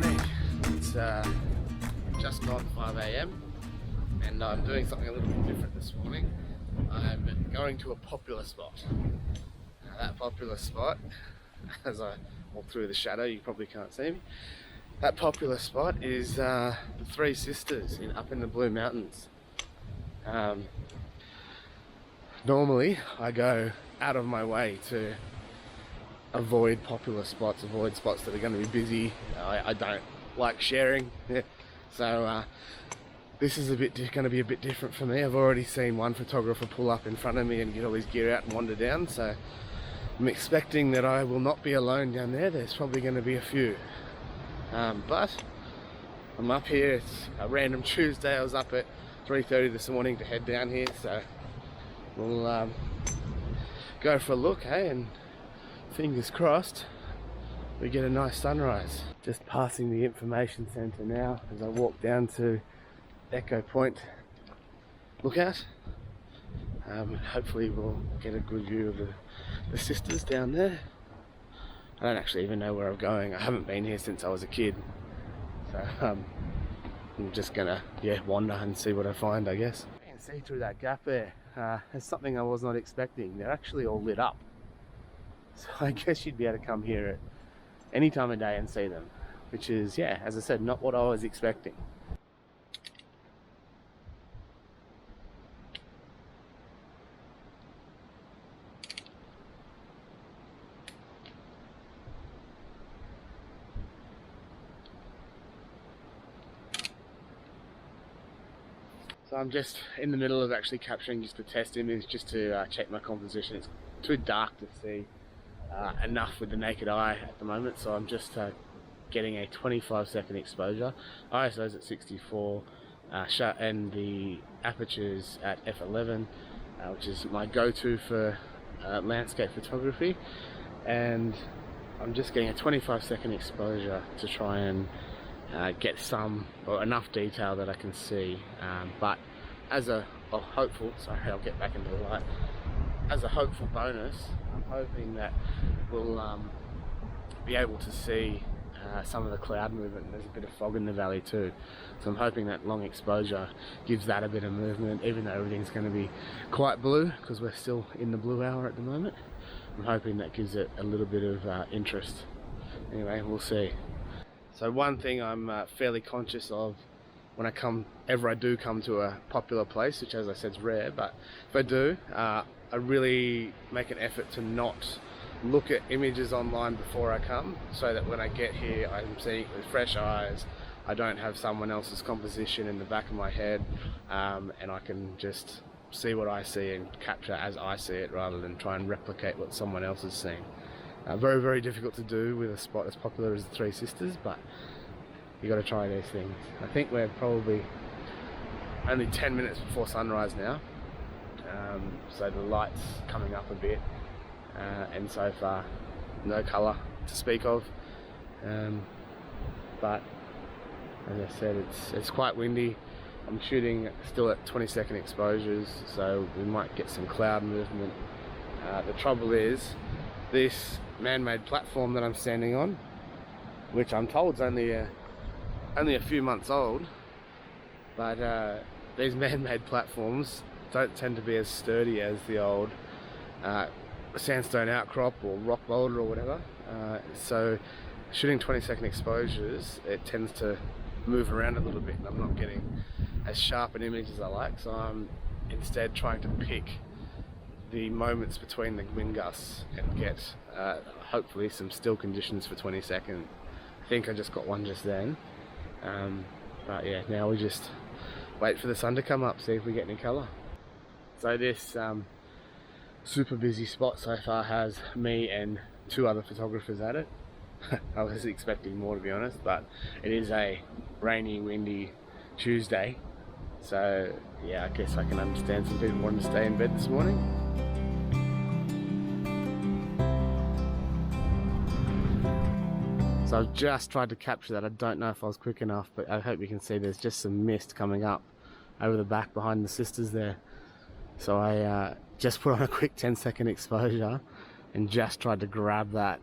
morning. It's just gone 5 a.m. and I'm doing something a little bit different this morning. I'm going to a popular spot. Now, that popular spot, as I walk through the shadow, you probably can't see me. That popular spot is the Three Sisters up in the Blue Mountains. Normally, I go out of my way to avoid popular spots, avoid spots that are going to be busy. I don't like sharing, so this is going to be a bit different for me. I've already seen one photographer pull up in front of me and get all his gear out and wander down, so I'm expecting that I will not be alone down there. There's probably going to be a few, but I'm up here. It's a random Tuesday. I was up at 3:30 this morning to head down here, so we'll go for a look, and fingers crossed we get a nice sunrise. Just passing the information centre now as I walk down to Echo Point Lookout. Hopefully we'll get a good view of the sisters down there. I don't actually even know where I'm going. I haven't been here since I was a kid, so I'm just gonna wander and see what I find, I guess. You can see through that gap there. There's something I was not expecting. They're actually all lit up. So I guess you'd be able to come here at any time of day and see them, which is, as I said, not what I was expecting. So I'm just in the middle of actually capturing just a test image just to check my composition. It's too dark to see enough with the naked eye at the moment, so I'm just getting a 25-second exposure. ISO's at 64, and the aperture's at f11, which is my go-to for landscape photography, and I'm just getting a 25-second exposure to try and get some or enough detail that I can see, but as a hopeful, sorry, I'll get back into the light. As a hopeful bonus, I'm hoping that we'll be able to see some of the cloud movement. There's a bit of fog in the valley too, so I'm hoping that long exposure gives that a bit of movement, even though everything's going to be quite blue because we're still in the blue hour at the moment. I'm hoping that gives it a little bit of interest. Anyway, we'll see. So one thing I'm fairly conscious of whenever I do come to a popular place, which as I said is rare, but if I do, I really make an effort to not look at images online before I come, so that when I get here I'm seeing it with fresh eyes. I don't have someone else's composition in the back of my head, and I can just see what I see and capture as I see it rather than try and replicate what someone else is seeing. Very, very difficult to do with a spot as popular as the Three Sisters, but you got to try these things. I think we're probably only 10 minutes before sunrise now, so the light's coming up a bit, and so far no colour to speak of, but as I said, it's quite windy. I'm shooting still at 20-second exposures, so we might get some cloud movement. The trouble is, this man-made platform that I'm standing on, which I'm told is only a few months old, but these man-made platforms don't tend to be as sturdy as the old sandstone outcrop or rock boulder or whatever, so shooting 20-second exposures, it tends to move around a little bit and I'm not getting as sharp an image as I like, so I'm instead trying to pick the moments between the wind gusts and get hopefully some still conditions for 20 seconds. I think I just got one just then, but now we just wait for the sun to come up, see if we get any colour. So this super busy spot so far has me and two other photographers at it. I was expecting more, to be honest, but it is a rainy, windy Tuesday, so I guess I can understand some people wanting to stay in bed this morning. So I've just tried to capture that. I don't know if I was quick enough, but I hope you can see there's just some mist coming up over the back behind the sisters there. So I just put on a quick 10-second exposure and just tried to grab that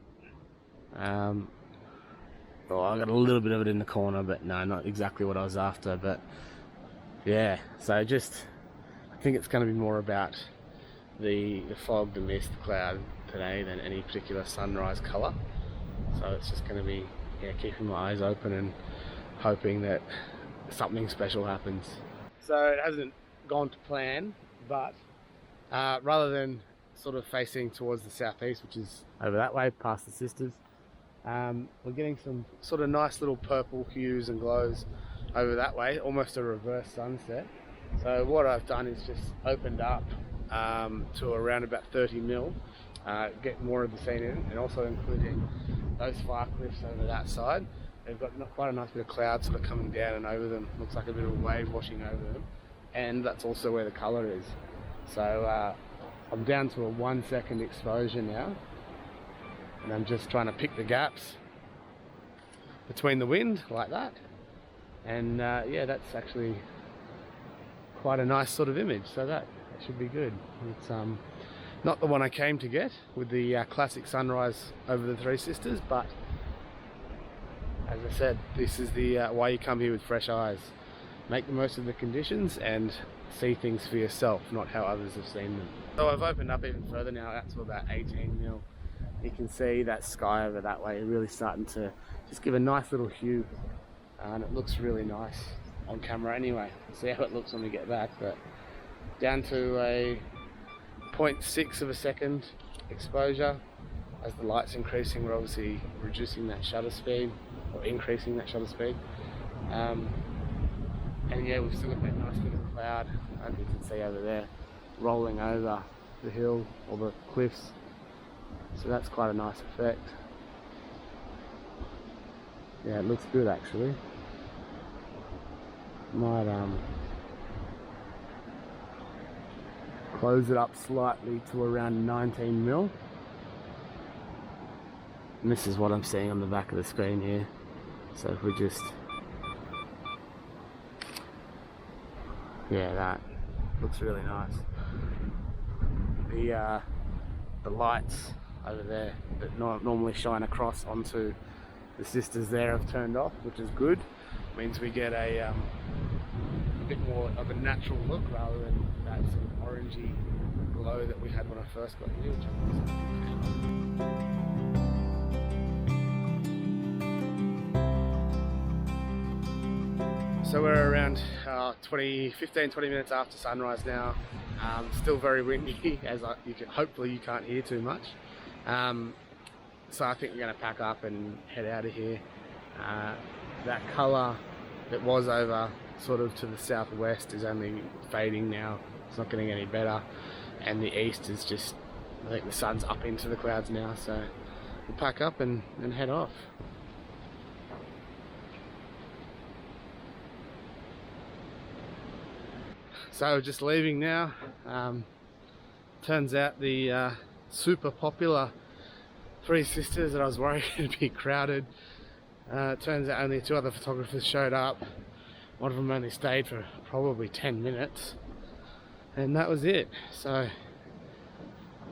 Oh, I got a little bit of it in the corner, but no, not exactly what I was after. But yeah, so just I think it's going to be more about the fog, the mist, the cloud today than any particular sunrise colour. So it's just going to be keeping my eyes open and hoping that something special happens. So it hasn't gone to plan, but rather than sort of facing towards the southeast, which is over that way past the sisters, we're getting some sort of nice little purple hues and glows over that way, almost a reverse sunset. So what I've done is just opened up to around about 30 mil, get more of the scene in, and also including those fire cliffs over that side. They've got quite a nice bit of cloud sort of coming down and over them. Looks like a bit of a wave washing over them, and that's also where the colour is. So I'm down to a 1 second exposure now, and I'm just trying to pick the gaps between the wind like that. And yeah, that's actually quite a nice sort of image, so that should be good. It's not the one I came to get with the classic sunrise over the Three Sisters, but as I said, this is the why you come here with fresh eyes. Make the most of the conditions and see things for yourself, not how others have seen them. So I've opened up even further now, out to about 18 mil. You can see that sky over that way really starting to just give a nice little hue, and it looks really nice on camera anyway. We'll see how it looks when we get back, but down to a 0.6 of a second exposure. As the light's increasing, we're obviously reducing that shutter speed, or increasing that shutter speed. And yeah, we've still got that nice bit of cloud, as you can see over there, rolling over the hill or the cliffs. So that's quite a nice effect. Yeah, it looks good actually. Might close it up slightly to around 19 mil. And this is what I'm seeing on the back of the screen here. So if we just, yeah, that looks really nice. The lights over there that normally shine across onto the sisters there have turned off, which is good. Means we get a bit more of a natural look rather than that sort of orangey glow that we had when I first got here, which So we're around 15-20 minutes after sunrise now. Still very windy, as hopefully you can't hear too much. So I think we're going to pack up and head out of here. That colour that was over sort of to the southwest is only fading now. It's not getting any better. And the east is just, I think the sun's up into the clouds now. So we'll pack up and head off. So just leaving now. Turns out the super popular Three Sisters that I was worried it'd be crowded. Turns out only 2 other photographers showed up. One of them only stayed for probably 10 minutes. And that was it. So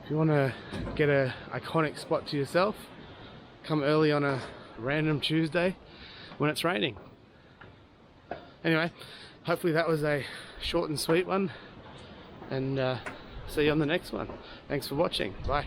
if you want to get an iconic spot to yourself, come early on a random Tuesday when it's raining. Anyway, hopefully that was a short and sweet one, and see you on the next one. Thanks for watching. Bye.